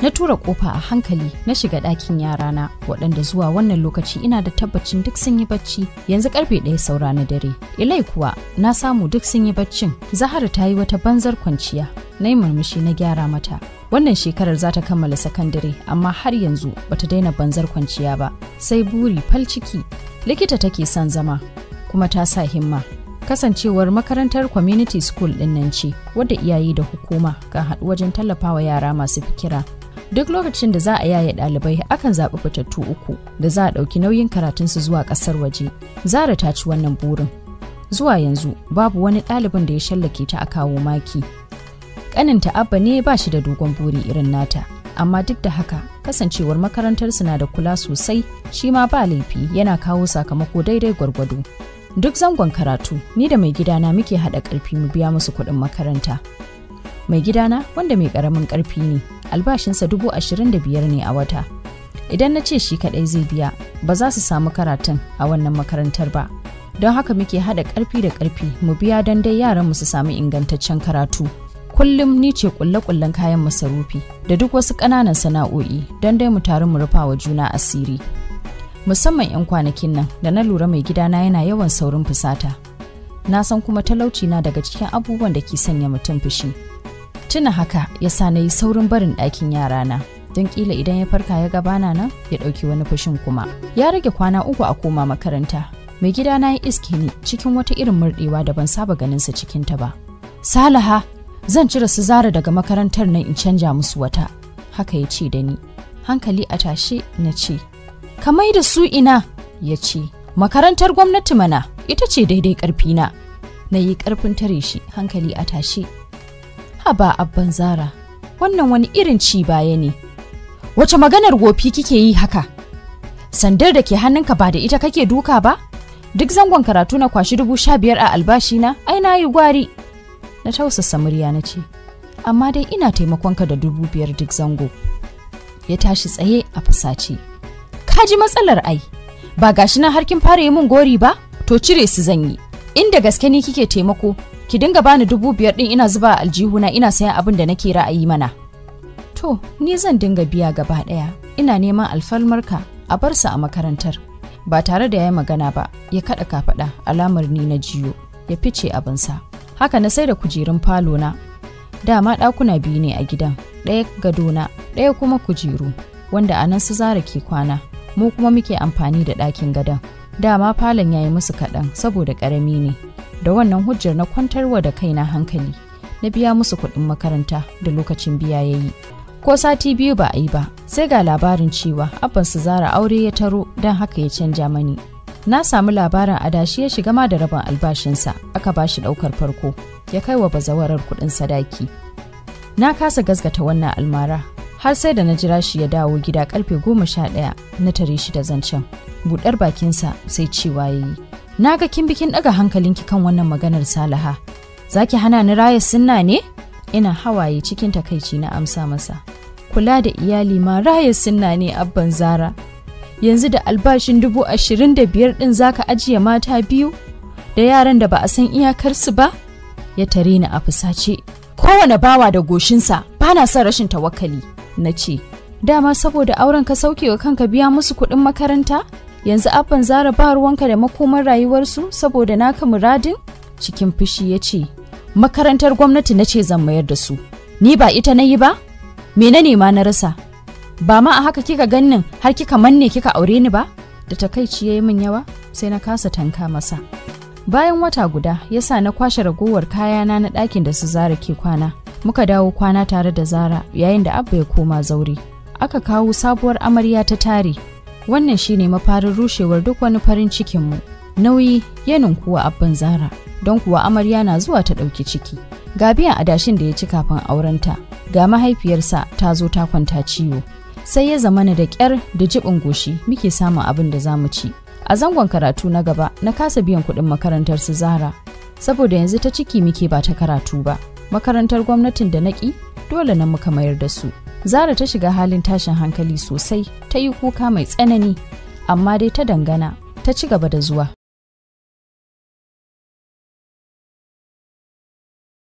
Na tura kofa a hankali na shiga ɗakin yarana waɗanda zuwa wannan lokaci ina da tabbacin duk sun yi bacci. Yanzu karfe 1 saura na dare. Ilai kuwa na samu duk sun yi baccin. Zahara ta yi wata banzar kwanciya. Na yi murmushi na gyara mata. Wannan shekarar za ta kammala sakandare amma har yanzu bata daina banzar kwanciya ba. Sai buri fal ciki. Likita take son zama kuma ta sa himma. Kasancewar makarantar community school ɗin nan ce wadda iyaye da hukuma kan haɗu wajen tallafawa yara masu fikira. Duk lokacin da za a yaye ɗalibai akan zaɓi fitattu 3 da za a ɗauki nauyin karatunsu zuwa ƙasar waje. Zara ta ci wannan burin. Zuwa yanzu babu wani ɗalibin da ya shallake ta a kawo maki. Ƙaninta Abba ne ba shi da dogon buri irin nata, amma duk da haka kasancewar makarantarsu na da kula sosai shi ma ba laifi yana kawo sakamako daidai gwargwado. Duk zangon karatu ni da mai gidana muke haɗa ƙarfi mu biya musu kuɗin makaranta. Mai gidana wanda mai ƙaramin ƙarfi ne, albashinsa 25,000 ne a wata. Idan na ce shi kaɗai zai biya, ba za su samu karatun a wannan makarantar ba. Don haka muke haɗa ƙarfi da ƙarfi mu biya don dai yaran su samu ingantaccen karatu. Kullum ni ce ƙulle-ƙullen kayan masarufi da duk wasu ƙananan sana'o'i don dai mu taru mu rufa wa juna asiri. Musamman 'yan kwanakin nan da na lura mai gidana yana yawan saurin fusata. Na san kuma talauci na daga cikin abubuwan da ke sanya mutum fushi. Tuna haka ya sa na yi saurin barin ɗakin yarana don ƙila idan ya farka ya gabana nan ya ɗauki wani fushin kuma. Ya rage kwana 3 a koma makaranta. Mai gidana ya iske ni cikin wata irin murɗewa da ban saba ganinsa cikinta ba. Salaha, zan cire su Zara daga makarantar nan in canja musu wata. Haka ya ce da ni. Hankali a tashe na ce, ka mai da su ina? Ya ce, makarantar gwamnati mana, ita ce daidai ƙarfina. Na yi ƙarfin tare shi hankali a tashe. Haba abban Zara, wannan wani irin ci baya ne. Wace maganar wofi kike yi haka? Sandar da ke hannunka ba da ita kake duka ba? Duk zangon karatu na kwashi 15,000 a albashina, ai na yi gwari. Na tausasa murya na ce, amma dai ina taimakonka da 5,000 duk zango. Ya tashi tsaye a fusace. Ka ji matsalar ai, ba gashi na har kin fara yi min gori ba? To cire su zan yi. Inda gaske ni kike taimako, ki dinga bani 5,000 din ina zuba a aljihuna ina sayan abin da nake ra'ayi mana. To, ni zan dinga biya gaba ɗaya. Ina neman alfarmarka a bar su a makarantar. Ba tare da ya yi magana ba, ya kaɗa kafaɗa alamar ni na jiyo, ya fice abinsa. Haka na sai da kujerun falo na. Dama ɗakuna 2 ne a gidan, ɗaya gadona, ɗaya kuma kujeru, wanda a nan su Zara ke kwana. Mu kuma muke amfani da ɗakin gadon. Dama falon ya yi musu kaɗan saboda ƙarami ne. Da wannan hujjar na kwantarwa da kaina hankali. Na biya musu kuɗin makaranta da lokacin biya ya yi. Ko sati 2 ba a yi ba, sai ga labarin cewa abban su Zara aure ya taro don haka ya canja mani. Na samu labarin adashi ya shiga ma da rabin albashinsa, aka ba shi ɗaukar farko, ya kai wa bazawarar kuɗin sadaki. Na kasa gasgata wannan almara, har sai da na jira shi ya dawo gida karfe 11 na tare shi da zancen. Buɗar bakinsa sai cewa ya yi. Na ga kin bikin ɗaga hankalinki kan wannan maganar Salaha. Za ki hana ni raya sunna ne? Ina hawaye cikin takaici na amsa masa. Kula da iyali ma raya sunna ne abban Zara. Yanzu da albashin 25,000 ɗin zaka ajiye mata 2 da yaran da ba a san iyakarsu ba? Ya tare ni a fusace. Kowane bawa da goshinsa, ba na son rashin tawakkali. Na ce, dama saboda auren ka sauke wa kanka biya musu kuɗin makaranta? Yanzu abban Zara ba ruwanka da makomar rayuwarsu saboda naka muradin? Cikin fushi ya ce, makarantar gwamnati na ce zan mayar da su. Ni ba ita na yi ba? Me na nema na rasa? Ba ma a haka kika gannin har kika manne kika aure ni ba? Da takaici ya yi min yawa sai na kasa tanka masa. Bayan wata guda ya sa na kwashe ragowar kayana na ɗakin da su Zara ke kwana. Muka dawo kwana tare da Zara yayin da Abba ya koma zaure. Aka kawo sabuwar amarya ta tare. Wannan shine mafarin rushewar duk wani farin cikinmu. Nauyi ya ninkuwa abban Zara, don kuwa amarya na zuwa ta ɗauki ciki. Ga biyan adashin da ya ci kafin aurenta, ga mahaifiyarsa ta zo ta kwanta ciwo. Sai ya zamana da ƙyar da jibin goshi muke samun abin da za mu ci. A zangon karatu na gaba na kasa biyan kuɗin makarantar su Zara, saboda yanzu ta ciki muke ba ta karatu ba. Makarantar gwamnatin da naƙi dole nan muka mayar da su. Zara ta shiga halin tashin hankali sosai, ta yi kuka mai tsanani, amma dai ta dangana, ta ci gaba da zuwa.